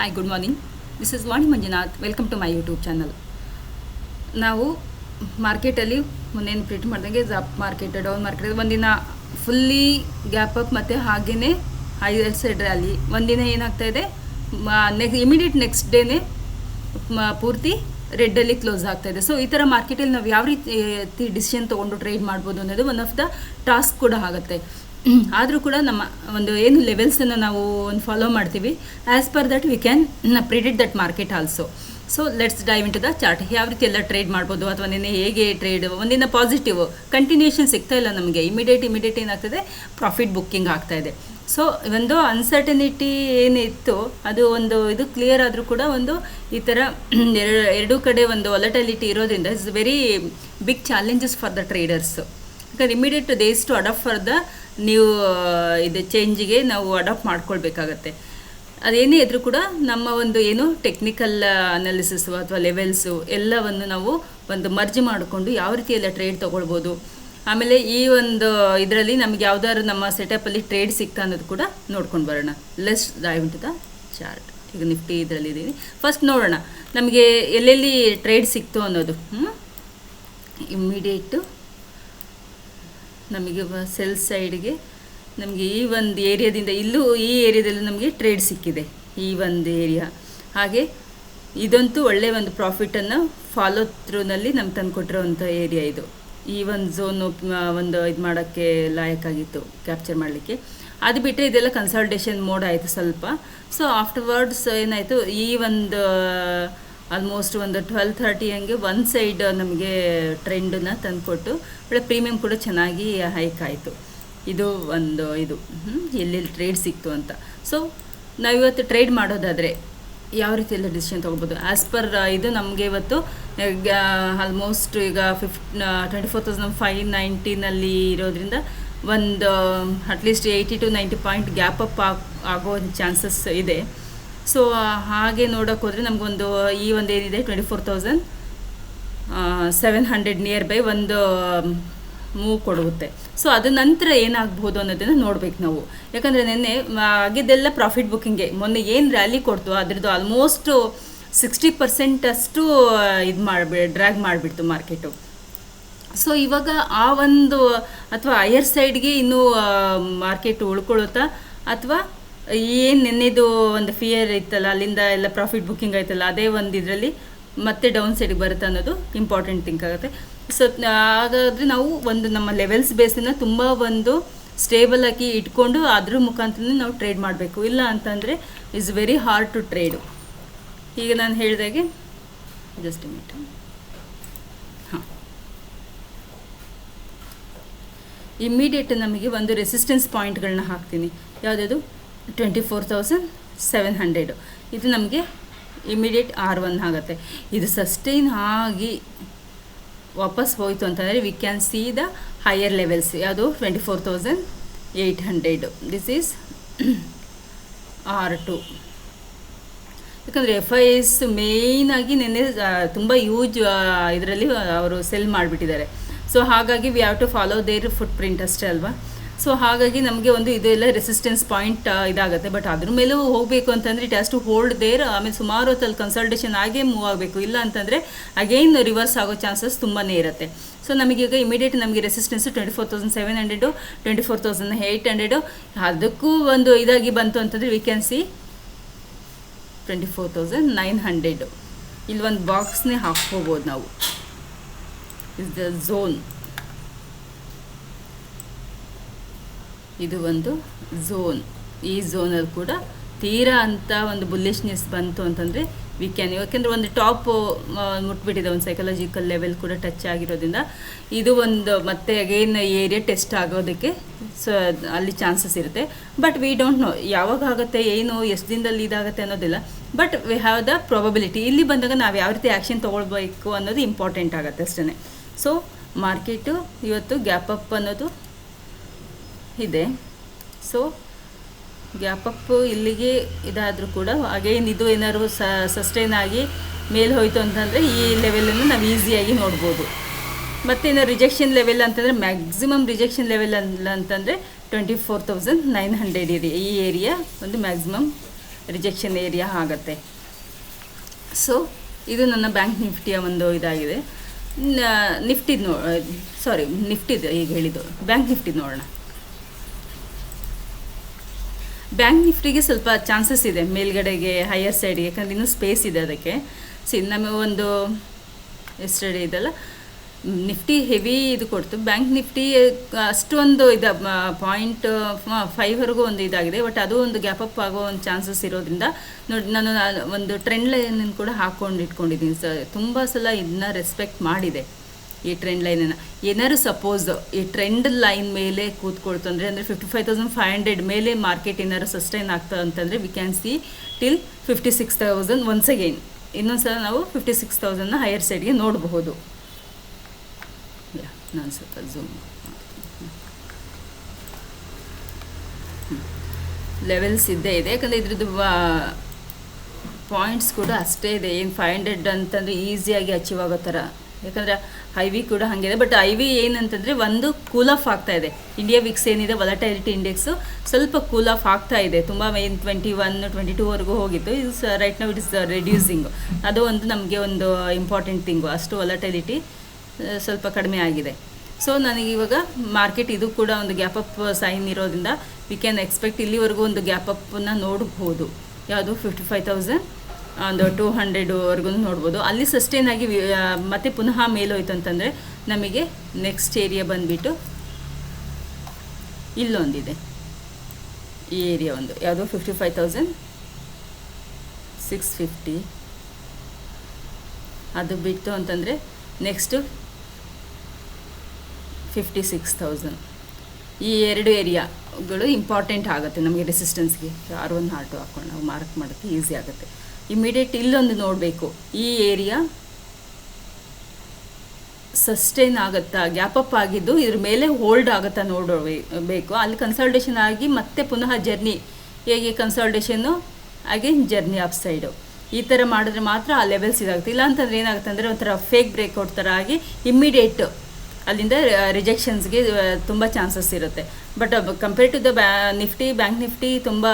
Hi, good morning. This is Vani Manjunath. Welcome to my YouTube channel. ನಾವು ಮಾರ್ಕೆಟಲ್ಲಿ ಮೊನ್ನೇನು print ಮಾಡಿದಂಗೆ up market down market ಒಂದಿನ fully gap up ಮತ್ತು ಹಾಗೆಯೇ ಹೈಯರ್ ಸೈಡ್ ರ್ಯಾಲಿ ಒಂದಿನ ಏನಾಗ್ತಾಯಿದೆ ಇಮಿಡಿಯೇಟ್ ನೆಕ್ಸ್ಟ್ ಡೇನೇ ಪೂರ್ತಿ ರೆಡ್ಡಲ್ಲಿ ಕ್ಲೋಸ್ ಆಗ್ತಾಯಿದೆ. ಸೊ ಈ ಥರ ಮಾರ್ಕೆಟಲ್ಲಿ ನಾವು ಯಾವ ರೀತಿ ಡಿಸಿಷನ್ ತೊಗೊಂಡು ಟ್ರೇಡ್ ಮಾಡ್ಬೋದು ಅನ್ನೋದು ಒನ್ ಆಫ್ ದ ಟಾಸ್ಕ್ ಕೂಡ ಆಗುತ್ತೆ. ಆದರೂ ಕೂಡ ನಮ್ಮ ಒಂದು ಏನು ಲೆವೆಲ್ಸನ್ನು ನಾವು ಒಂದು ಫಾಲೋ ಮಾಡ್ತೀವಿ, as per that we can predict that market also. So let's dive into the chart. ಯಾವ ರೀತಿ ಎಲ್ಲ ಟ್ರೇಡ್ ಮಾಡ್ಬೋದು ಅಥವಾ ನಿನ್ನೆ ಹೇಗೆ ಟ್ರೇಡ್ ಒಂದಿನ ಪಾಸಿಟಿವ್ ಕಂಟಿನ್ಯೂಷನ್ ಸಿಗ್ತಾ ಇಲ್ಲ ನಮಗೆ, ಇಮಿಡಿಯೇಟ್ ಏನಾಗ್ತದೆ ಪ್ರಾಫಿಟ್ ಬುಕ್ಕಿಂಗ್ ಆಗ್ತಾಯಿದೆ. ಸೊ ಒಂದು ಅನ್ಸರ್ಟನಿಟಿ ಏನಿತ್ತು ಅದು ಒಂದು ಇದು ಕ್ಲಿಯರ್ ಆದರೂ ಕೂಡ ಒಂದು ಈ ಥರ ಎರಡೂ ಕಡೆ ಒಂದು ವಾಲಟಿಲಿಟಿ ಇರೋದ್ರಿಂದ it's very big challenges for the traders. ಯಾಕಂದ್ರೆ immediate days to adapt for the ನೀವು ಇದು ಚೇಂಜಿಗೆ ನಾವು ಅಡಾಪ್ಟ್ ಮಾಡ್ಕೊಳ್ಬೇಕಾಗತ್ತೆ. ಅದೇನೇ ಇದ್ರೂ ಕೂಡ ನಮ್ಮ ಒಂದು ಏನು ಟೆಕ್ನಿಕಲ್ ಅನಾಲಿಸಿಸು ಅಥವಾ ಲೆವೆಲ್ಸು ಎಲ್ಲವನ್ನು ನಾವು ಒಂದು ಮರ್ಜ್ ಮಾಡಿಕೊಂಡು ಯಾವ ರೀತಿ ಎಲ್ಲ ಟ್ರೇಡ್ ತೊಗೊಳ್ಬೋದು. ಆಮೇಲೆ ಈ ಒಂದು ಇದರಲ್ಲಿ ನಮಗೆ ಯಾವ್ದಾದ್ರು ನಮ್ಮ ಸೆಟಪ್ಪಲ್ಲಿ ಟ್ರೇಡ್ ಸಿಗ್ತಾ ಅನ್ನೋದು ಕೂಡ ನೋಡ್ಕೊಂಡು ಬರೋಣ. Let's dive into the chart. ಈಗ ನಿಫ್ಟಿ ಇದರಲ್ಲಿ ಇದ್ದೀನಿ. ಫಸ್ಟ್ ನೋಡೋಣ ನಮಗೆ ಎಲ್ಲೆಲ್ಲಿ ಟ್ರೇಡ್ ಸಿಕ್ತು ಅನ್ನೋದು. ಇಮ್ಮಿಡಿಯೇಟು ನಮಗೆ ಸೆಲ್ ಸೈಡ್ಗೆ ನಮಗೆ ಈ ಒಂದು ಏರಿಯಾದಿಂದ ಇಲ್ಲೂ ಈ ಏರಿಯಾದಲ್ಲಿ ನಮಗೆ ಟ್ರೇಡ್ ಸಿಕ್ಕಿದೆ, ಈ ಒಂದು ಏರಿಯಾ. ಹಾಗೆ ಇದಂತೂ ಒಳ್ಳೆಯ ಒಂದು ಪ್ರಾಫಿಟನ್ನು ಫಾಲೋ ಥ್ರೂನಲ್ಲಿ ನಮ್ಗೆ ತಂದು ಕೊಟ್ಟಿರೋವಂಥ ಏರಿಯಾ ಇದು. ಈ ಒಂದು ಝೋನು ಒಂದು ಇದು ಮಾಡೋಕ್ಕೆ ಲಾಯಕ್ಕಾಗಿತ್ತು, ಕ್ಯಾಪ್ಚರ್ ಮಾಡಲಿಕ್ಕೆ. ಅದು ಬಿಟ್ಟರೆ ಇದೆಲ್ಲ ಕನ್ಸಲ್ಟೇಷನ್ ಮೋಡ್ ಆಯಿತು ಸ್ವಲ್ಪ. ಸೊ ಆಫ್ಟರ್ವರ್ಡ್ಸ್ ಏನಾಯಿತು, ಈ ಒಂದು ಆಲ್ಮೋಸ್ಟ್ ಒಂದು 12:30 ಹಂಗೆ ಒಂದು ಸೈಡ್ ನಮಗೆ ಟ್ರೆಂಡನ್ನು ತಂದುಕೊಟ್ಟು ಒಳ್ಳೆ ಪ್ರೀಮಿಯಮ್ ಕೂಡ ಚೆನ್ನಾಗಿ ಹೈಕ್ ಆಯಿತು. ಇದು ಒಂದು ಇದು ಎಲ್ಲೆಲ್ಲಿ ಟ್ರೇಡ್ ಸಿಕ್ತು ಅಂತ. ಸೊ ನಾವಿವತ್ತು ಟ್ರೇಡ್ ಮಾಡೋದಾದರೆ ಯಾವ ರೀತಿ ಎಲ್ಲ ಡಿಸಿಷನ್ ತೊಗೊಳ್ಬೋದು ಆ್ಯಸ್ ಪರ್ ಇದು ನಮಗೆ ಇವತ್ತು ಆಲ್ಮೋಸ್ಟ್ ಈಗ 24,590 ಇರೋದ್ರಿಂದ ಒಂದು at least 80 to 90 point gap up ಆಗೋ ಚಾನ್ಸಸ್ ಇದೆ. ಸೊ ಹಾಗೆ ನೋಡೋಕೆ ಹೋದರೆ ನಮಗೊಂದು ಈ ಒಂದು ಏನಿದೆ 24,700 ನಿಯರ್ ಬೈ ಒಂದು ಮೂವ್ ಕೊಡುತ್ತೆ. ಸೊ ಅದ ನಂತರ ಏನಾಗ್ಬೋದು ಅನ್ನೋದನ್ನು ನೋಡ್ಬೇಕು ನಾವು. ಯಾಕಂದರೆ ನಿನ್ನೆ ಆಗಿದ್ದೆಲ್ಲ ಪ್ರಾಫಿಟ್ ಬುಕ್ಕಿಂಗೆ. ಮೊನ್ನೆ ಏನು ರ್ಯಾಲಿ ಕೊಡ್ತು ಅದರದ್ದು ಆಲ್ಮೋಸ್ಟ್ 60% ಅಷ್ಟು ಇದು ಡ್ರ್ಯಾಗ್ ಮಾಡಿಬಿಡ್ತು ಮಾರ್ಕೆಟು. ಸೊ ಇವಾಗ ಆ ಒಂದು ಅಥವಾ ಹೈಯರ್ ಸೈಡ್ಗೆ ಇನ್ನೂ ಮಾರ್ಕೆಟ್ ಉಳ್ಕೊಳ್ಳುತ್ತಾ ಅಥವಾ ಏನು ನೆನ್ನೆದು ಒಂದು ಫಿಯರ್ ಇತ್ತಲ್ಲ, ಅಲ್ಲಿಂದ ಎಲ್ಲ ಪ್ರಾಫಿಟ್ ಬುಕ್ಕಿಂಗ್ ಆಯ್ತಲ್ಲ, ಅದೇ ಒಂದು ಇದರಲ್ಲಿ ಮತ್ತೆ ಡೌನ್ ಸೈಡ್ಗೆ ಬರುತ್ತೆ ಅನ್ನೋದು ಇಂಪಾರ್ಟೆಂಟ್ ಥಿಂಕ್ ಆಗುತ್ತೆ. ಸೊ ಹಾಗಾದರೆ ನಾವು ಒಂದು ನಮ್ಮ ಲೆವೆಲ್ಸ್ ಬೇಸನ್ನು ತುಂಬ ಒಂದು ಸ್ಟೇಬಲ್ ಆಗಿ ಇಟ್ಕೊಂಡು ಅದ್ರ ಮುಖಾಂತರ ನಾವು ಟ್ರೇಡ್ ಮಾಡಬೇಕು. ಇಲ್ಲ ಅಂತಂದರೆ it's very hard to trade. ಈಗ ನಾನು ಹೇಳಿದಾಗೆ ಜಸ್ಟ್ ಮಿನಿಟ್. ಹಾಂ, ಇಮ್ಮಿಡಿಯೇಟ್ ನಮಗೆ ಒಂದು ರೆಸಿಸ್ಟೆನ್ಸ್ ಪಾಯಿಂಟ್ಗಳನ್ನ ಹಾಕ್ತೀನಿ. ಯಾವುದದು 24,700. ಇದು ನಮಗೆ ಇಮಿಡಿಯೇಟ್ R1 ಆಗುತ್ತೆ. ಇದು ಸಸ್ಟೈನ್ ಆಗಿ ವಾಪಸ್ ಹೋಯಿತು ಅಂತಂದರೆ we can see the higher levels. ಯಾವುದು 24,800. This is R2. ಯಾಕಂದರೆ FIs ಮೇಯ್ನಾಗಿ ನೆನ್ನೆ ತುಂಬ ಯೂಜ್ ಇದರಲ್ಲಿ ಅವರು ಸೆಲ್ ಮಾಡಿಬಿಟ್ಟಿದ್ದಾರೆ. ಸೊ ಹಾಗಾಗಿ we have to follow their footprint ಅಷ್ಟೇ ಅಲ್ವಾ. ಸೊ ಹಾಗಾಗಿ ನಮಗೆ ಒಂದು ಇದೆಲ್ಲ ರೆಸಿಸ್ಟೆನ್ಸ್ ಪಾಯಿಂಟ್ ಇದಾಗುತ್ತೆ. ಬಟ್ ಅದ್ರ ಮೇಲೂ ಹೋಗಬೇಕು ಅಂತಂದರೆ it has to hold there. ಆಮೇಲೆ ಸುಮಾರು ಹೊತ್ತಲ್ಲಿ ಕನ್ಸಲ್ಟೇಷನ್ ಆಗೇ ಮೂವ್ ಆಗಬೇಕು. ಇಲ್ಲ ಅಂತಂದರೆ ಅಗೈನ್ ರಿವರ್ಸ್ ಆಗೋ ಚಾನ್ಸಸ್ ತುಂಬಾ ಇರುತ್ತೆ. ಸೊ ನಮಗೀಗ ಇಮಿಡಿಯೇಟ್ ನಮಗೆ ರೆಸಿಸ್ಟೆನ್ಸು 24,700, 24,800. ಅದಕ್ಕೂ ಒಂದು ಇದಾಗಿ ಬಂತು ಅಂತಂದರೆ ವಿ ಕ್ಯಾನ್ ಸಿ 24,900. ಇಲ್ಲಿ ಒಂದು ಬಾಕ್ಸ್ನೇ ಹಾಕ್ಕೋಬೋದು ನಾವು. Is the zone. ಇದು ಒಂದು ಝೋನ್. ಈ ಝೋನಲ್ಲಿ ಕೂಡ ತೀರಾ ಅಂತ ಒಂದು ಬುಲ್ಲಿಶ್ನೆಸ್ ಬಂತು ಅಂತಂದರೆ ವಿ ಕ್ಯಾನ್, ಯಾಕೆಂದರೆ ಒಂದು ಟಾಪ್ ಮುಟ್ಬಿಟ್ಟಿದೆ, ಒಂದು ಸೈಕಲಾಜಿಕಲ್ ಲೆವೆಲ್ ಕೂಡ ಟಚ್ ಆಗಿರೋದ್ರಿಂದ ಇದು ಒಂದು ಮತ್ತೆ ಅಗೇನ್ ಏರಿಯಾ ಟೆಸ್ಟ್ ಆಗೋದಕ್ಕೆ ಸೊ ಅಲ್ಲಿ ಚಾನ್ಸಸ್ ಇರುತ್ತೆ. ಬಟ್ ವಿ ಡೋಂಟ್ ನೋ ಯಾವಾಗ ಆಗುತ್ತೆ, ಏನು ಎಷ್ಟು ದಿನದಲ್ಲಿ ಇದಾಗುತ್ತೆ ಅನ್ನೋದಿಲ್ಲ. But we have the probability. ಇಲ್ಲಿ ಬಂದಾಗ ನಾವು ಯಾವ ರೀತಿ ಆ್ಯಕ್ಷನ್ ತೊಗೊಳ್ಬೇಕು ಅನ್ನೋದು ಇಂಪಾರ್ಟೆಂಟ್ ಆಗುತ್ತೆ ಅಷ್ಟೇ. ಸೊ ಮಾರ್ಕೆಟು ಇವತ್ತು ಗ್ಯಾಪ್ ಅಪ್ ಅನ್ನೋದು ಇದೆ. ಸೊ ಗ್ಯಾಪ್ ಅಪ್ ಇಲ್ಲಿಗೆ ಇದಾದರೂ ಕೂಡ ಅಗೈನ್ ಇದು ಏನಾದ್ರು ಸಸ್ಟೈನ್ ಆಗಿ ಮೇಲೆ ಹೋಯಿತು ಅಂತಂದರೆ ಈ ಲೆವೆಲನ್ನು ನಾವು ಈಸಿಯಾಗಿ ನೋಡ್ಬೋದು. ಮತ್ತೇನು ರಿಜೆಕ್ಷನ್ ಲೆವೆಲ್ ಅಂತಂದರೆ ಮ್ಯಾಕ್ಸಿಮಮ್ ರಿಜೆಕ್ಷನ್ ಲೆವೆಲ್ ಅಂತಂದರೆ 24,900 ಈ ಏರಿಯಾ ಒಂದು ಮ್ಯಾಕ್ಸಿಮಮ್ ರಿಜೆಕ್ಷನ್ ಏರಿಯಾ ಆಗುತ್ತೆ. ಸೊ ಇದು ನನ್ನ ಬ್ಯಾಂಕ್ ನಿಫ್ಟಿಯ ಒಂದು ಇದಾಗಿದೆ. ನಿಫ್ಟಿದು ನಿಫ್ಟಿದು ಈಗ ಹೇಳಿದ್ದು ಬ್ಯಾಂಕ್ ನಿಫ್ಟಿದು ನೋಡೋಣ. ಬ್ಯಾಂಕ್ ನಿಫ್ಟಿಗೆ ಸ್ವಲ್ಪ ಚಾನ್ಸಸ್ ಇದೆ ಮೇಲ್ಗಡೆಗೆ, ಹೈಯರ್ ಸೈಡ್ಗೆ, ಯಾಕಂದರೆ ಇನ್ನೂ ಸ್ಪೇಸ್ ಇದೆ ಅದಕ್ಕೆ. ನಮಗೆ ಒಂದು ಎಸ್ಟರ್ಡೇ ಇದೆಲ್ಲ ನಿಫ್ಟಿ ಹೆವಿ ಇದು ಕೊಡ್ತು. ಬ್ಯಾಂಕ್ ನಿಫ್ಟಿ ಅಷ್ಟೊಂದು .5ವರೆಗೂ ಒಂದು ಇದಾಗಿದೆ. ಬಟ್ ಅದು ಒಂದು ಗ್ಯಾಪ್ ಅಪ್ ಆಗೋ ಒಂದು ಚಾನ್ಸಸ್ ಇರೋದ್ರಿಂದ ನೋಡಿ, ನಾನು ಒಂದು ಟ್ರೆಂಡ್ ಲೈನನ್ನು ಕೂಡ ಇಟ್ಕೊಂಡಿದ್ದೀನಿ. ತುಂಬ ಸಲ ಇದನ್ನ ರೆಸ್ಪೆಕ್ಟ್ ಮಾಡಿದೆ ಈ ಟ್ರೆಂಡ್ ಲೈನನ್ನು. ಏನಾದ್ರು ಸಪೋಸ್ ಈ ಟ್ರೆಂಡ್ ಲೈನ್ ಮೇಲೆ ಕೂತ್ಕೊಳ್ತು ಅಂದರೆ 55,500 ಮೇಲೆ ಮಾರ್ಕೆಟ್ ಏನಾದ್ರು ಸಸ್ಟೈನ್ ಆಗ್ತಾ ಅಂತಂದರೆ we can see till 56,000 once again. ಇನ್ನೊಂದು ಸಲ ನಾವು 56,000ನ ಹೈಯರ್ ಸೈಡ್ಗೆ ನೋಡಬಹುದು. ನಾನು ಸ್ವಲ್ಪ ಝೂಮ್ ಲೆವೆಲ್ಸ್ ಇದ್ದೇ ಇದೆ, ಯಾಕಂದರೆ ಇದ್ರದ್ದು ಪಾಯಿಂಟ್ಸ್ ಕೂಡ ಅಷ್ಟೇ ಇದೆ. ಏನು 500 ಅಂತಂದರೆ ಈಸಿಯಾಗಿ ಅಚೀವ್ ಆಗೋ ಥರ, ಯಾಕಂದರೆ ಐ.ವಿ ಕೂಡ ಹಾಗಿದೆ. ಬಟ್ ಐ.ವಿ ಏನಂತಂದರೆ ಒಂದು ಕೂಲ್ ಆಫ್ ಆಗ್ತಾ ಇದೆ. ಇಂಡಿಯಾ ವಿಕ್ಸ್ ಏನಿದೆ ವಾಲಟೈಲಿಟಿ ಇಂಡೆಕ್ಸು ಸ್ವಲ್ಪ ಕೂಲ್ ಆಫ್ ಆಗ್ತಾ ಇದೆ. ತುಂಬ 21-22ವರೆಗೂ ಹೋಗಿತ್ತು. ಇದು right now it is reducing. ಅದು ಒಂದು ನಮಗೆ ಒಂದು ಇಂಪಾರ್ಟೆಂಟ್ ಥಿಂಗು. ಅಷ್ಟು ವಾಲಟೈಲಿಟಿ ಸ್ವಲ್ಪ ಕಡಿಮೆ ಆಗಿದೆ. ಸೊ ನನಗಿವಾಗ ಮಾರ್ಕೆಟ್ ಇದು ಕೂಡ ಒಂದು ಗ್ಯಾಪ್ ಅಪ್ ಸೈನ್ ಇರೋದ್ರಿಂದ ವಿ ಕ್ಯಾನ್ ಎಕ್ಸ್ಪೆಕ್ಟ್ ಇಲ್ಲಿವರೆಗೂ ಒಂದು ಗ್ಯಾಪ್ ಅಪ್ಪನ್ನು ನೋಡ್ಬೋದು. ಯಾವುದು 55,200ವರೆಗೂ ನೋಡ್ಬೋದು. ಅಲ್ಲಿ ಸಸ್ಟೈನ್ ಆಗಿ ಮತ್ತೆ ಪುನಃ ಮೇಲೋಯ್ತು ಅಂತಂದರೆ ನಮಗೆ ನೆಕ್ಸ್ಟ್ ಏರಿಯಾ ಬಂದುಬಿಟ್ಟು ಇಲ್ಲೊಂದಿದೆ, ಈ ಏರಿಯಾ ಒಂದು ಯಾವುದು 55,650. ಅದು ಬಿಟ್ಟು ಅಂತಂದರೆ ನೆಕ್ಸ್ಟು 56,000. ಈ ಎರಡು ಏರಿಯಾಗಳು ಇಂಪಾರ್ಟೆಂಟ್ ಆಗುತ್ತೆ ನಮಗೆ ರೆಸಿಸ್ಟೆನ್ಸ್ಗೆ. R1 R2 ಹಾಕ್ಕೊಂಡು ನಾವು ಮಾರ್ಕ್ ಮಾಡೋಕ್ಕೆ ಈಸಿ ಆಗುತ್ತೆ. ಇಮಿಡಿಯೇಟ್ ಇಲ್ಲೊಂದು ನೋಡಬೇಕು, ಈ ಏರಿಯಾ ಸಸ್ಟೈನ್ ಆಗುತ್ತಾ, ಗ್ಯಾಪ್ ಅಪ್ ಆಗಿದ್ದು ಇದ್ರ ಮೇಲೆ ಹೋಲ್ಡ್ ಆಗುತ್ತಾ ನೋಡಬೇಕು. ಅಲ್ಲಿ ಕನ್ಸಲ್ಟೇಷನ್ ಆಗಿ ಮತ್ತೆ ಪುನಃ ಜರ್ನಿ, ಹೇಗೆ consultation again journey up side, ಈ ಥರ ಮಾಡಿದ್ರೆ ಮಾತ್ರ ಆ ಲೆವೆಲ್ಸ್ ಇದಾಗುತ್ತೆ. ಇಲ್ಲ ಅಂತಂದರೆ ಏನಾಗುತ್ತೆ ಅಂದರೆ ಒಂಥರ ಫೇಕ್ ಬ್ರೇಕ್ಔಟ್ ಥರ ಆಗಿ ಇಮ್ಮಿಡಿಯೇಟ್ ಅಲ್ಲಿಂದ ರಿಜೆಕ್ಷನ್ಸ್ಗೆ ತುಂಬ ಚಾನ್ಸಸ್ ಇರುತ್ತೆ. But compare to the Nifty, bank Nifty ತುಂಬ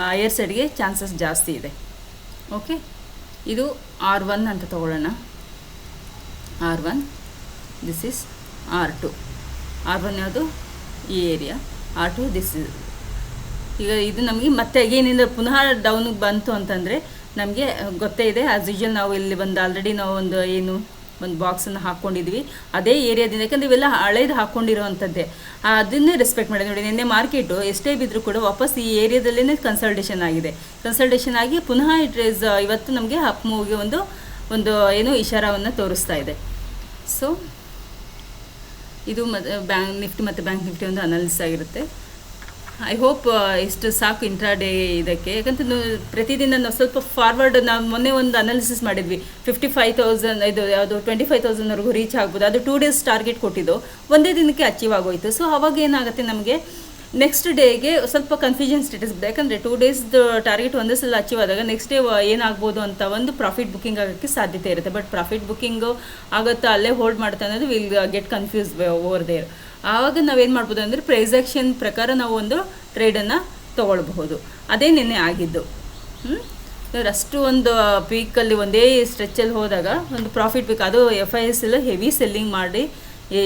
ಹೈಯರ್ ಸೈಡ್ಗೆ ಚಾನ್ಸಸ್ ಜಾಸ್ತಿ ಇದೆ. ಓಕೆ, ಇದು R1 ಅಂತ ತಗೊಳ್ಳೋಣ. R1, this is R2. R1 ಯಾವುದು ಈ ಏರಿಯಾ, R2 ದಿಸ್ ಇಸ್. ಈಗ ಇದು ನಮಗೆ ಮತ್ತೆ ಅಗೇನಿಂದ ಪುನಃ ಡೌನಿಗೆ ಬಂತು ಅಂತಂದರೆ ನಮಗೆ ಗೊತ್ತೇ ಇದೆ. ಆ್ಯಸ್ ಯೂಶುವಲ್ ನಾವು ಇಲ್ಲಿ ಆಲ್ರೆಡಿ ನಾವು ಒಂದು ಬಾಕ್ಸನ್ನು ಹಾಕ್ಕೊಂಡಿದ್ವಿ ಅದೇ ಏರಿಯಾದಿಂದ, ಯಾಕಂದರೆ ಇವೆಲ್ಲ ಹಳೇದು ಹಾಕ್ಕೊಂಡಿರೋವಂಥದ್ದೇ. ಅದನ್ನೇ ರೆಸ್ಪೆಕ್ಟ್ ಮಾಡಿದೆ ನೋಡಿ. ನಿನ್ನೆ ಮಾರ್ಕೆಟು ಎಷ್ಟೇ ಬಿದ್ದರೂ ಕೂಡ ವಾಪಸ್ ಈ ಏರಿಯಾದಲ್ಲೇ ಕನ್ಸಲ್ಟೇಷನ್ ಆಗಿದೆ. ಕನ್ಸಲ್ಟೇಷನ್ ಆಗಿ ಪುನಃ ಇವತ್ತು ನಮಗೆ ಅಪ್ ಮೂವ್ಗೆ ಒಂದು ಇಶಾರವನ್ನು ತೋರಿಸ್ತಾ ಇದೆ. ಸೊ ಇದು ಬ್ಯಾಂಕ್ ನಿಫ್ಟಿ ಮತ್ತು ಬ್ಯಾಂಕ್ ನಿಫ್ಟಿ ಒಂದು ಅನಾಲಿಸಿಸ್ ಆಗಿರುತ್ತೆ. ಐ ಹೋಪ್ ಇಷ್ಟು ಸಾಕು ಇಂಟ್ರಾಡೇ ಇದಕ್ಕೆ. ಯಾಕಂತ ಪ್ರತಿದಿನ ನಾವು ಸ್ವಲ್ಪ ಫಾರ್ವರ್ಡ್, ನಾವು ಮೊನ್ನೆ ಒಂದು ಅನಾಲಿಸಿಸ್ ಮಾಡಿದ್ವಿ 55,000, ಇದು ಯಾವುದು 25,000ವರೆಗೂ ರೀಚ್ ಆಗ್ಬೋದು. ಅದು 2 ಡೇಸ್ ಟಾರ್ಗೆಟ್ ಕೊಟ್ಟಿದ್ದು ಒಂದೇ ದಿನಕ್ಕೆ ಅಚೀವ್ ಆಗೋಯಿತು. ಸೊ ಅವಾಗ ಏನಾಗುತ್ತೆ, ನಮಗೆ ನೆಕ್ಸ್ಟ್ ಡೇಗೆ ಸ್ವಲ್ಪ ಕನ್ಫ್ಯೂಷನ್ ಸ್ಟೇಟಸ್ ಇದೆ. ಯಾಕಂದರೆ 2 ಡೇಸ್ದು ಟಾರ್ಗೆಟ್ ಒಂದೇ ಸಲ ಅಚೀವ್ ಆದಾಗ ನೆಕ್ಸ್ಟ್ ಡೇ ಏನಾಗ್ಬೋದು ಅಂತ ಒಂದು ಪ್ರಾಫಿಟ್ ಬುಕ್ಕಿಂಗ್ ಆಗೋಕ್ಕೆ ಸಾಧ್ಯತೆ ಇರುತ್ತೆ. ಬಟ್ ಪ್ರಾಫಿಟ್ ಬುಕ್ಕಿಂಗು ಆಗುತ್ತಾ ಅಲ್ಲೇ ಹೋಲ್ಡ್ ಮಾಡ್ತಾ ಅನ್ನೋದು will get confuse over there. ಆವಾಗ ನಾವೇನು ಮಾಡ್ಬೋದು ಅಂದರೆ ಪ್ರೈಸ್ ಆ್ಯಕ್ಷನ್ ಪ್ರಕಾರ ನಾವು ಒಂದು ಟ್ರೇಡನ್ನು ತೊಗೊಳ್ಬಹುದು. ಅದೇ ನಿನ್ನೆ ಆಗಿದ್ದು. ಅಷ್ಟು ಒಂದು ಪೀಕಲ್ಲಿ ಒಂದೇ ಸ್ಟ್ರೆಚ್ಚಲ್ಲಿ ಹೋದಾಗ ಒಂದು ಪ್ರಾಫಿಟ್ ಬೇಕು. ಅದು FIS ಎಲ್ಲ ಹೆವಿ ಸೆಲ್ಲಿಂಗ್ ಮಾಡಿ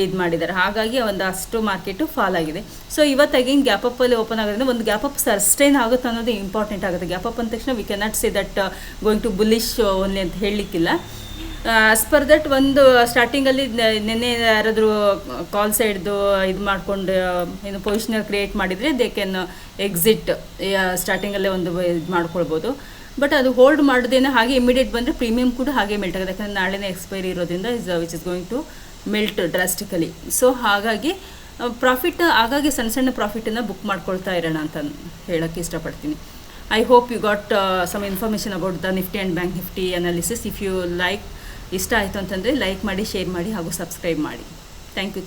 ಇದು ಮಾಡಿದ್ದಾರೆ. ಹಾಗಾಗಿ ಒಂದು ಅಷ್ಟು ಮಾರ್ಕೆಟು ಫಾಲ್ ಆಗಿದೆ. ಸೊ ಇವತ್ತಾಗಿ ಗ್ಯಾಪ್ ಅಪ್ಪಲ್ಲಿ ಓಪನ್ ಆಗೋದ್ರಿಂದ ಒಂದು ಗ್ಯಾಪ್ ಅಪ್ ಸಸ್ಟೈನ್ ಆಗುತ್ತೆ ಅನ್ನೋದು ಇಂಪಾರ್ಟೆಂಟ್ ಆಗುತ್ತೆ. ಗ್ಯಾಪ್ ಅಪ್ ಅಂದ ತಕ್ಷಣ we cannot say that going to bullish only ಅಂತ ಹೇಳಲಿಕ್ಕಿಲ್ಲ. ಆಸ್ ಪರ್ ದಟ್ ಒಂದು ಸ್ಟಾರ್ಟಿಂಗಲ್ಲಿ ನೆನ್ನೆ ಯಾರಾದರೂ ಕಾಲ್ ಸೈಡ್ದು ಇದು ಮಾಡಿಕೊಂಡು ಪೊಸಿಷನಲ್ ಕ್ರಿಯೇಟ್ ಮಾಡಿದರೆ ದೇ ಕ್ಯಾನ್ ಎಕ್ಸಿಟ್. ಸ್ಟಾರ್ಟಿಂಗಲ್ಲೇ ಒಂದು ಇದು ಮಾಡ್ಕೊಳ್ಬೋದು. ಬಟ್ ಅದು ಹೋಲ್ಡ್ ಮಾಡೋದೇನೋ ಹಾಗೆ ಇಮಿಡಿಯೇಟ್ ಬಂದರೆ ಪ್ರೀಮಿಯಮ್ ಕೂಡ ಹಾಗೆ ಮೆಲ್ಟ್ ಆಗುತ್ತೆ. ಯಾಕಂದರೆ ನಾಳೆನೇ ಎಕ್ಸ್ಪೈರಿ ಇರೋದ್ರಿಂದ which is going to melt drastically. So ಹಾಗಾಗಿ ಪ್ರಾಫಿಟ್ ಆಗಾಗ್ಗೆ ಸಣ್ಣ ಸಣ್ಣ ಪ್ರಾಫಿಟನ್ನು ಬುಕ್ ಮಾಡ್ಕೊಳ್ತಾ ಇರೋಣ ಅಂತ ಹೇಳೋಕ್ಕೆ ಇಷ್ಟಪಡ್ತೀನಿ. I hope you got some information about the Nifty and bank Nifty analysis. If you like, ಇಷ್ಟ ಆಯಿತು ಅಂತಂದರೆ ಲೈಕ್ ಮಾಡಿ, ಶೇರ್ ಮಾಡಿ ಹಾಗೂ ಸಬ್ಸ್ಕ್ರೈಬ್ ಮಾಡಿ. Thank you.